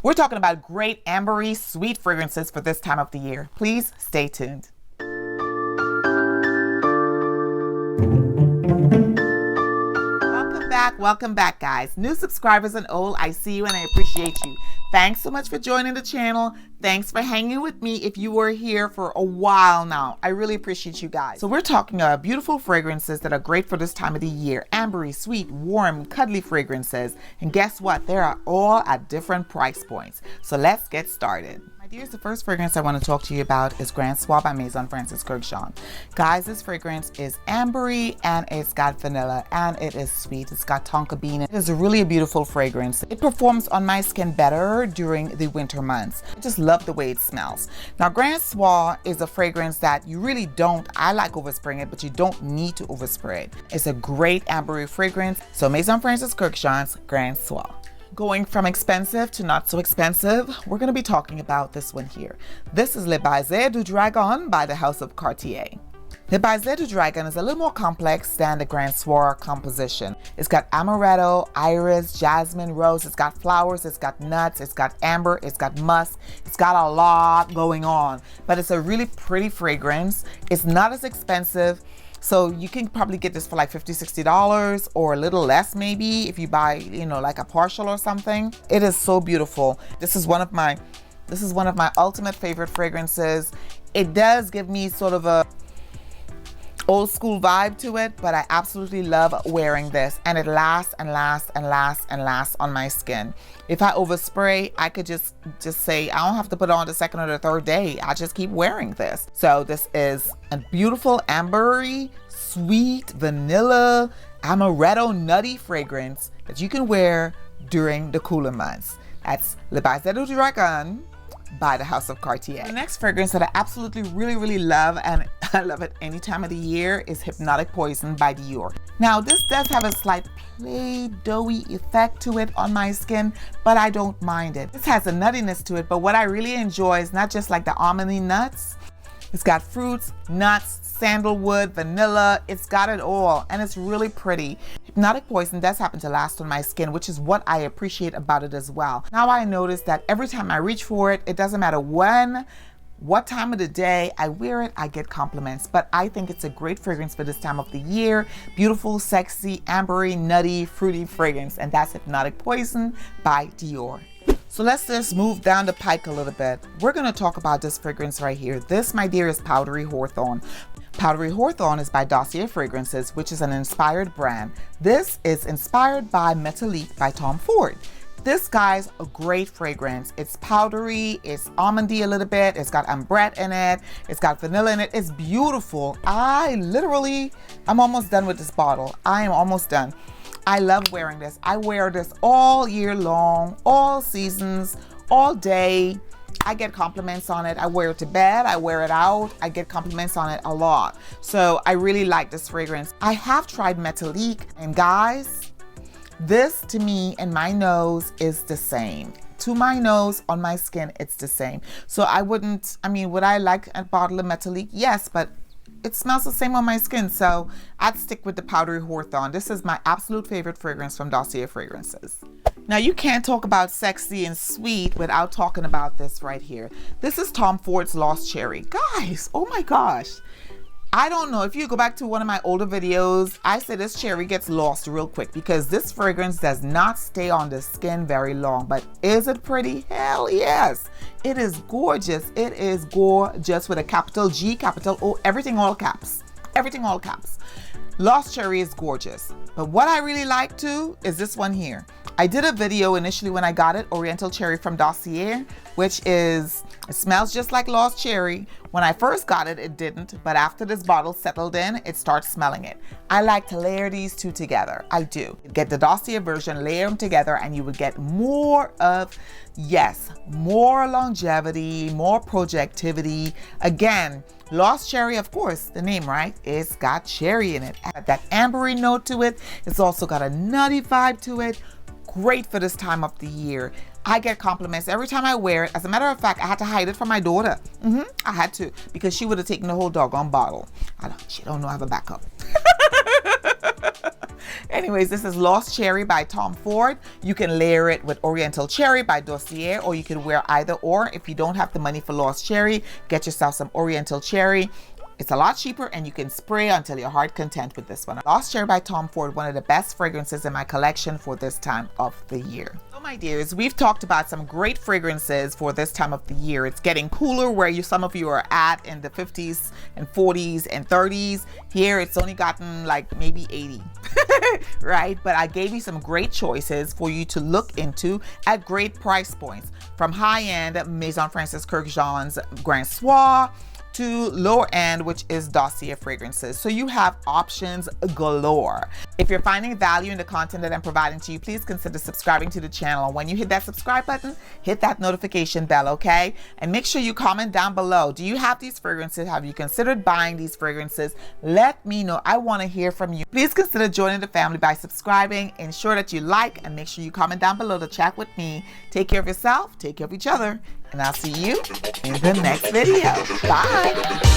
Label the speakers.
Speaker 1: We're talking about great ambery, sweet fragrances for this time of the year. Please stay tuned. Welcome back, guys. New subscribers and old, I see you and I appreciate you. Thanks so much for joining the channel. Thanks for hanging with me if you were here for a while now. I really appreciate you guys. So we're talking about beautiful fragrances that are great for this time of the year. Ambery, sweet, warm, cuddly fragrances. And guess what? They are all at different price points. So let's get started. My dears, the first fragrance I want to talk to you about is Grand Soir by Maison Francis Kurkdjian. Guys, this fragrance is ambery and it's got vanilla and it is sweet. It's got tonka bean. It is really a beautiful fragrance. It performs on my skin better during the winter months. I just love the way it smells. Now, Grand Soir is a fragrance that you really don't, I like overspraying it, but you don't need to overspray it. It's a great ambery fragrance. So Maison Francis Kurkdjian's Grand Soir. Going from expensive to not so expensive, we're going to be talking about this one here. This is Le Baiser du Dragon by the House of Cartier. Le Baiser du Dragon is a little more complex than the Grand Soir composition. It's got amaretto, iris, jasmine, rose, it's got flowers, it's got nuts, it's got amber, it's got musk, it's got a lot going on. But it's a really pretty fragrance. It's not as expensive. So you can probably get this for like $50, $60 or a little less maybe if you buy, you know, like a partial or something. It is so beautiful. This is one of my ultimate favorite fragrances. It does give me sort of a old school vibe to it, but I absolutely love wearing this, and it lasts and lasts and lasts and lasts on my skin. If I overspray, I could just say I don't have to put it on the second or the third day. I just keep wearing this. So this is a beautiful ambery, sweet, vanilla, amaretto, nutty fragrance that you can wear during the cooler months. That's Le Baiser du Dragon by the House of Cartier. The next fragrance that I absolutely really love, and I love it any time of the year, is Hypnotic Poison by Dior. Now this does have a slight play-doughy effect to it on my skin, but I don't mind it. This has a nuttiness to it, but what I really enjoy is not just like the almondy nuts. It's got fruits, nuts, sandalwood, vanilla. It's got it all, and it's really pretty. Hypnotic Poison does happen to last on my skin, which is what I appreciate about it as well. Now I notice that every time I reach for it, it doesn't matter what time of the day I wear it, I get compliments. But I think it's a great fragrance for this time of the year. Beautiful, sexy, ambery, nutty, fruity fragrance, and that's Hypnotic Poison by Dior. So let's just move down the pike a little bit. We're going to talk about this fragrance right here. This, my dear, is Powdery Hawthorne. Powdery Hawthorne is by Dossier Fragrances, which is an inspired brand. This is inspired by Metallique by Tom Ford. This, guy's a great fragrance. It's powdery, it's almondy a little bit, it's got ambrette in it, it's got vanilla in it. It's beautiful. I'm almost done with this bottle. I am almost done. I love wearing this. I wear this all year long, all seasons, all day. I get compliments on it. I wear it to bed, I wear it out. I get compliments on it a lot. So I really like this fragrance. I have tried Metallique, and guys, this to me and my nose is the same. To my nose, on my skin, it's the same. So would I like a bottle of Metallique? Yes, but it smells the same on my skin, so I'd stick with the Powdery Hawthorne. This is my absolute favorite fragrance from Dossier Fragrances. Now, you can't talk about sexy and sweet without talking about this right here. This is Tom Ford's Lost Cherry. Guys, oh my gosh. I don't know, if you go back to one of my older videos, I said this cherry gets lost real quick because this fragrance does not stay on the skin very long. But is it pretty? Hell yes. It is gorgeous. It is gorgeous with a capital G, capital O, everything all caps. Everything all caps. Lost Cherry is gorgeous. But what I really like too is this one here. I did a video initially when I got it, Oriental Cherry from Dossier, which is, it smells just like Lost Cherry. When I first got it, it didn't, but after this bottle settled in, it starts smelling it. I like to layer these two together. I do. Get the Dossier version, layer them together, and you would get more of, yes, more longevity, more projectivity. Again, Lost Cherry, of course, the name, right? It's got cherry in it. That ambery note to it. It's also got a nutty vibe to it. Great for this time of the year. I get compliments every time I wear it. As a matter of fact, I had to hide it from my daughter. I had to, because she would have taken the whole doggone bottle. She don't know I have a backup. Anyways, this is Lost Cherry by Tom Ford. You can layer it with Oriental Cherry by Dossier, or you can wear either or. If you don't have the money for Lost Cherry, get yourself some Oriental Cherry. It's a lot cheaper and you can spray until your heart content with this one. Lost Cherry by Tom Ford, one of the best fragrances in my collection for this time of the year. So my dears, we've talked about some great fragrances for this time of the year. It's getting cooler where some of you are at in the 50s and 40s and 30s. Here it's only gotten like maybe 80, right? But I gave you some great choices for you to look into at great price points. From high-end Maison Francis Kurkdjian's Grand Soir to lower end, which is Dossier fragrances. So you have options galore. If you're finding value in the content that I'm providing to you, please consider subscribing to the channel. When you hit that subscribe button, hit that notification bell, okay? And make sure you comment down below. Do you have these fragrances? Have you considered buying these fragrances? Let me know. I want to hear from you. Please consider joining the family by subscribing. Ensure that you like and make sure you comment down below to chat with me. Take care of yourself, take care of each other, and I'll see you in the next video. Bye.